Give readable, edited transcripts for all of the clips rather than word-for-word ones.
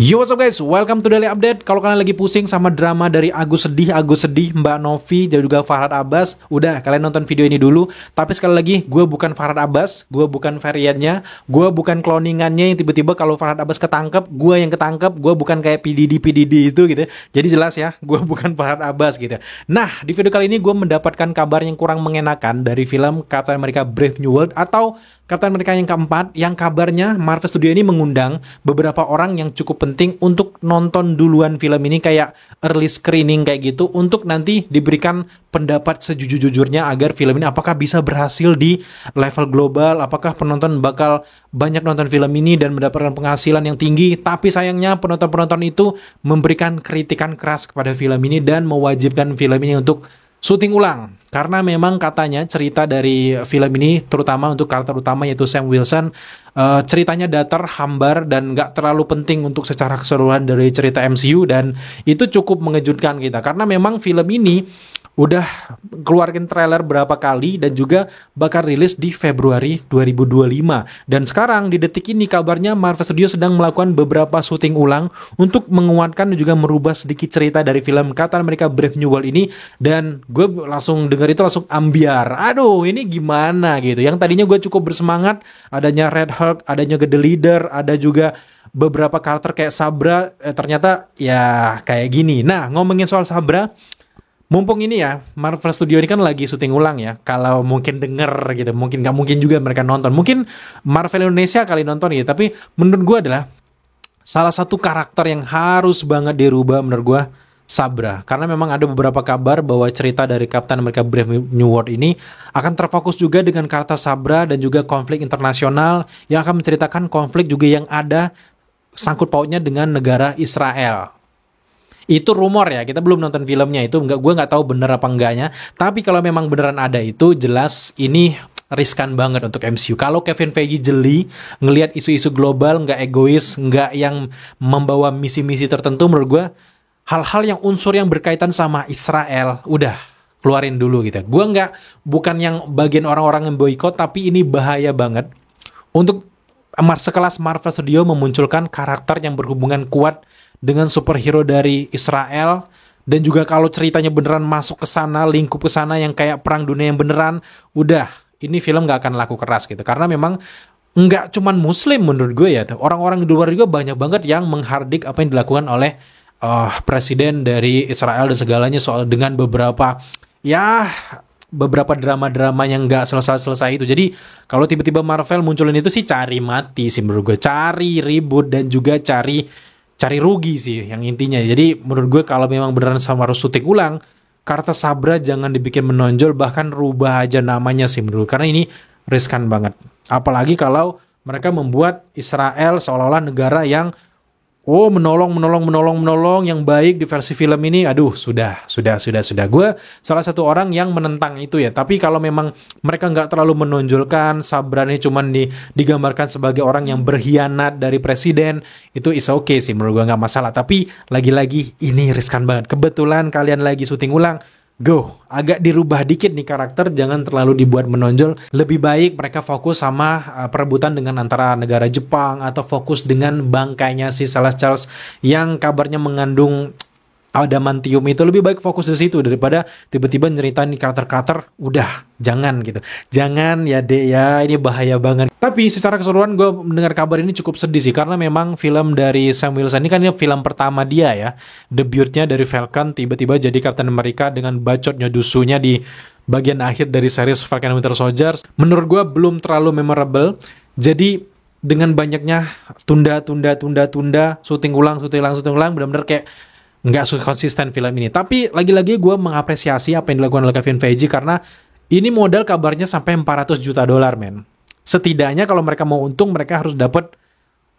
Yo, what's up guys, welcome to Daily Update. Kalau kalian lagi pusing sama drama dari Agus Sedih, Mbak Novi, dan juga Farhad Abbas, udah kalian nonton video ini dulu. Tapi sekali lagi, gue bukan Farhad Abbas, gue bukan variannya, gue bukan cloningannya yang tiba-tiba kalau Farhad Abbas ketangkep, gue yang ketangkep, gue bukan kayak PDD itu gitu. Jadi jelas ya, gue bukan Farhad Abbas gitu. Nah, di video kali ini gue mendapatkan kabar yang kurang mengenakan dari film Captain America Brave New World atau Captain America yang keempat, yang kabarnya Marvel Studio ini mengundang beberapa orang yang cukup penting untuk nonton duluan film ini, kayak early screening kayak gitu, untuk nanti diberikan pendapat sejujur-jujurnya agar film ini apakah bisa berhasil di level global, apakah penonton bakal banyak nonton film ini dan mendapatkan penghasilan yang tinggi. Tapi sayangnya penonton-penonton itu memberikan kritikan keras kepada film ini dan mewajibkan film ini untuk syuting ulang, karena memang katanya cerita dari film ini, terutama untuk karakter utama yaitu Sam Wilson, ceritanya datar, hambar, dan gak terlalu penting untuk secara keseluruhan dari cerita MCU. Dan itu cukup mengejutkan kita, karena memang film ini udah keluarin trailer berapa kali dan juga bakal rilis di Februari 2025. Dan sekarang di detik ini kabarnya Marvel Studio sedang melakukan beberapa syuting ulang untuk menguatkan dan juga merubah sedikit cerita dari film Captain America Brave New World ini. Dan gue langsung dengar itu langsung ambiar. Aduh, ini gimana gitu. Yang tadinya gue cukup bersemangat, adanya Red Hulk, adanya The Leader, ada juga beberapa karakter kayak Sabra, ternyata ya kayak gini. Nah, ngomongin soal Sabra, mumpung ini ya, Marvel Studio ini kan lagi syuting ulang ya. Kalau mungkin denger gitu, mungkin nggak mungkin juga mereka nonton. Mungkin Marvel Indonesia kali nonton gitu. Tapi menurut gue adalah salah satu karakter yang harus banget dirubah menurut gue, Sabra. Karena memang ada beberapa kabar bahwa cerita dari Captain America Brave New World ini akan terfokus juga dengan karakter Sabra dan juga konflik internasional yang akan menceritakan konflik juga yang ada sangkut pautnya dengan negara Israel. Itu rumor ya, kita belum nonton filmnya, itu gue nggak tahu bener apa enggaknya. Tapi kalau memang beneran ada, itu jelas ini riskan banget untuk MCU. Kalau Kevin Feige jeli ngelihat isu-isu global, nggak egois, nggak yang membawa misi-misi tertentu, menurut gue hal-hal yang unsur yang berkaitan sama Israel udah keluarin dulu gitu. Gue bukan yang bagian orang-orang yang boykot, tapi ini bahaya banget untuk sekelas Marvel Studio memunculkan karakter yang berhubungan kuat dengan superhero dari Israel. Dan juga kalau ceritanya beneran masuk ke sana, lingkup ke sana yang kayak perang dunia yang beneran, udah, ini film gak akan laku keras gitu. Karena memang nggak cuman muslim menurut gue ya, orang-orang di luar juga banyak banget yang menghardik apa yang dilakukan oleh presiden dari Israel dan segalanya, soal dengan beberapa drama-drama yang nggak selesai-selesai itu. Jadi kalau tiba-tiba Marvel munculin itu sih cari mati sih menurut gue, cari ribut dan juga cari rugi sih yang intinya. Jadi menurut gue kalau memang beneran sama harus syuting ulang, karakter Sabra jangan dibikin menonjol, bahkan rubah aja namanya sih menurut gue, karena ini riskan banget. Apalagi kalau mereka membuat Israel seolah-olah negara yang menolong yang baik di versi film ini. Aduh, sudah. Gue salah satu orang yang menentang itu ya. Tapi kalau memang mereka nggak terlalu menonjolkan Sabra ini cuman digambarkan sebagai orang yang berkhianat dari presiden, itu is okay sih menurut gue, nggak masalah. Tapi lagi-lagi ini riskan banget. Kebetulan kalian lagi syuting ulang, go, agak dirubah dikit nih karakter, jangan terlalu dibuat menonjol. Lebih baik mereka fokus sama perebutan dengan antara negara Jepang, atau fokus dengan bangkainya si Celestials yang kabarnya mengandung adamantium. Itu lebih baik fokus di situ daripada tiba-tiba nyeritain karakter-karakter. Udah, jangan gitu. Jangan ya dek ya, ini bahaya banget. Tapi secara keseluruhan gue mendengar kabar ini cukup sedih sih, karena memang film dari Sam Wilson ini kan ini film pertama dia ya, debutnya dari Falcon, tiba-tiba jadi Captain America dengan bacotnya dusunya di bagian akhir dari series Falcon and Winter Soldier. Menurut gue belum terlalu memorable. Jadi dengan banyaknya tunda, syuting ulang, benar-benar kayak nggak konsisten film ini. Tapi lagi-lagi gue mengapresiasi apa yang dilakukan oleh Kevin Feige, karena ini modal kabarnya sampai $400 juta men. Setidaknya kalau mereka mau untung, mereka harus dapat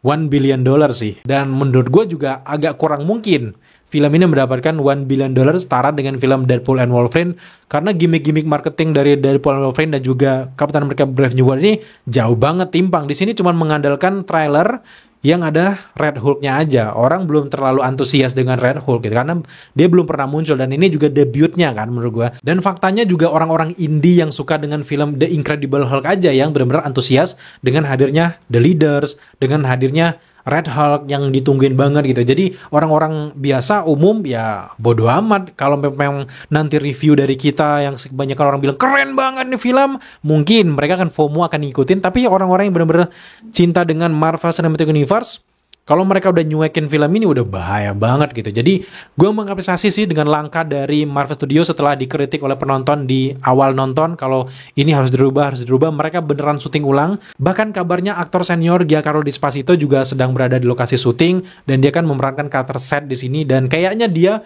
$1 billion sih. Dan menurut gue juga agak kurang mungkin film ini mendapatkan $1 billion setara dengan film Deadpool and Wolverine, karena gimmick-gimmick marketing dari Deadpool and Wolverine dan juga Captain America Brave New World ini jauh banget timpang. Di sini cuma mengandalkan trailer yang ada Red Hulk-nya aja. Orang belum terlalu antusias dengan Red Hulk gitu, karena dia belum pernah muncul, dan ini juga debutnya kan menurut gua. Dan faktanya juga orang-orang indie yang suka dengan film The Incredible Hulk aja yang benar-benar antusias dengan hadirnya The Leaders, dengan hadirnya Red Hulk yang ditungguin banget gitu. Jadi orang-orang biasa umum ya bodo amat kalau memang nanti review dari kita yang kebanyakan orang bilang keren banget nih film, mungkin mereka akan FOMO akan ngikutin. Tapi orang-orang yang benar-benar cinta dengan Marvel Cinematic Universe, kalau mereka udah nyuekin film ini udah bahaya banget gitu. Jadi gue mengapresiasi sih dengan langkah dari Marvel Studios setelah dikritik oleh penonton di awal nonton kalau ini harus dirubah. Mereka beneran syuting ulang. Bahkan kabarnya aktor senior Giancarlo Esposito juga sedang berada di lokasi syuting dan dia kan memerankan karakter Seth di sini dan kayaknya dia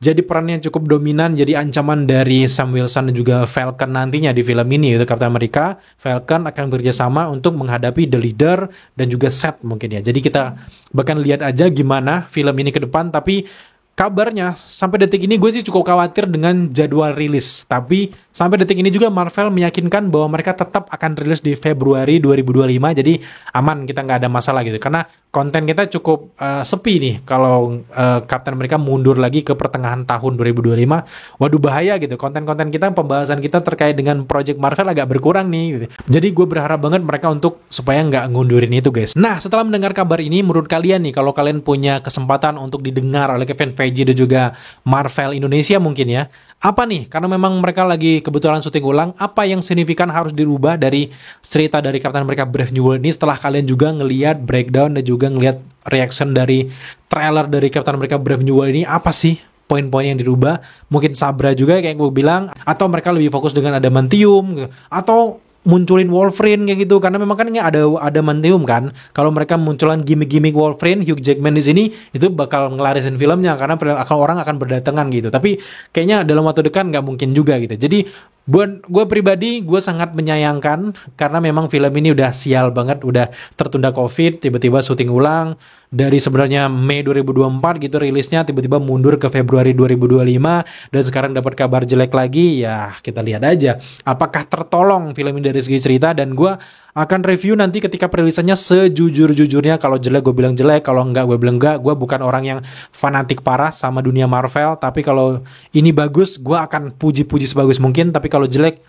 jadi perannya cukup dominan, jadi ancaman dari Sam Wilson dan juga Falcon nantinya di film ini, yaitu Captain America. Falcon akan bekerjasama untuk menghadapi The Leader dan juga Seth mungkin ya. Jadi kita bahkan lihat aja gimana film ini ke depan, tapi kabarnya sampai detik ini gue sih cukup khawatir dengan jadwal rilis. Tapi sampai detik ini juga Marvel meyakinkan bahwa mereka tetap akan rilis di Februari 2025. Jadi aman, kita nggak ada masalah gitu. Karena konten kita cukup sepi nih kalau Captain America mundur lagi ke pertengahan tahun 2025. Waduh bahaya gitu. Konten-konten kita, pembahasan kita terkait dengan Project Marvel agak berkurang nih gitu. Jadi gue berharap banget mereka untuk supaya nggak ngundurin itu guys. Nah setelah mendengar kabar ini, menurut kalian nih kalau kalian punya kesempatan untuk didengar oleh Kevin Feige dan juga Marvel Indonesia mungkin ya, apa nih? Karena memang mereka lagi kebetulan syuting ulang, apa yang signifikan harus dirubah dari cerita dari Captain America Brave New World ini setelah kalian juga ngelihat breakdown dan juga ngelihat reaction dari trailer dari Captain America Brave New World ini, apa sih poin-poin yang dirubah? Mungkin Sabra juga kayak gue bilang, atau mereka lebih fokus dengan adamantium gitu, atau munculin Wolverine kayak gitu, karena memang kan ini ada adamantium kan. Kalau mereka munculan gimmick-gimmick Wolverine, Hugh Jackman di sini itu bakal ngelarisin filmnya karena orang akan berdatangan gitu. Tapi kayaknya dalam waktu dekat nggak mungkin juga gitu. Jadi buat gue pribadi, gue sangat menyayangkan karena memang film ini udah sial banget, udah tertunda COVID, tiba-tiba syuting ulang dari sebenarnya Mei 2024 gitu rilisnya, tiba-tiba mundur ke Februari 2025 dan sekarang dapat kabar jelek lagi. Ya kita lihat aja apakah tertolong film ini dari segi cerita, dan gue akan review nanti ketika perilisannya sejujur-jujurnya. Kalau jelek gue bilang jelek, kalau enggak gue bilang enggak. Gue bukan orang yang fanatik parah sama dunia Marvel, tapi kalau ini bagus gue akan puji-puji sebagus mungkin, tapi kalau jelek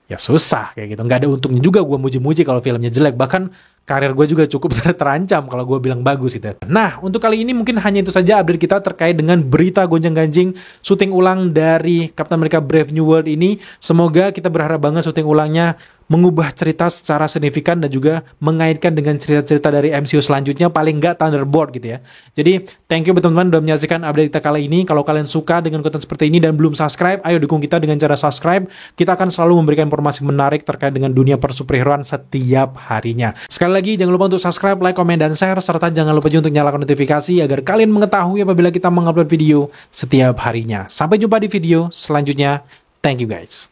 ya susah kayak gitu. Nggak ada untungnya juga gue muji-muji kalau filmnya jelek. Bahkan karir gue juga cukup terancam kalau gue bilang bagus gitu. Nah, untuk kali ini mungkin hanya itu saja update kita terkait dengan berita gonjang-ganjing syuting ulang dari Captain America Brave New World ini. Semoga kita berharap banget syuting ulangnya mengubah cerita secara signifikan dan juga mengaitkan dengan cerita-cerita dari MCU selanjutnya, paling nggak Thunderbolt gitu ya. Jadi, thank you teman-teman udah menyaksikan update kita kali ini. Kalau kalian suka dengan konten seperti ini dan belum subscribe, ayo dukung kita dengan cara subscribe. Kita akan selalu memberikan informasi menarik terkait dengan dunia persuperheroan setiap harinya. Sekali lagi, jangan lupa untuk subscribe, like, komen, dan share, serta jangan lupa juga untuk nyalakan notifikasi agar kalian mengetahui apabila kita mengupload video setiap harinya. Sampai jumpa di video selanjutnya. Thank you guys.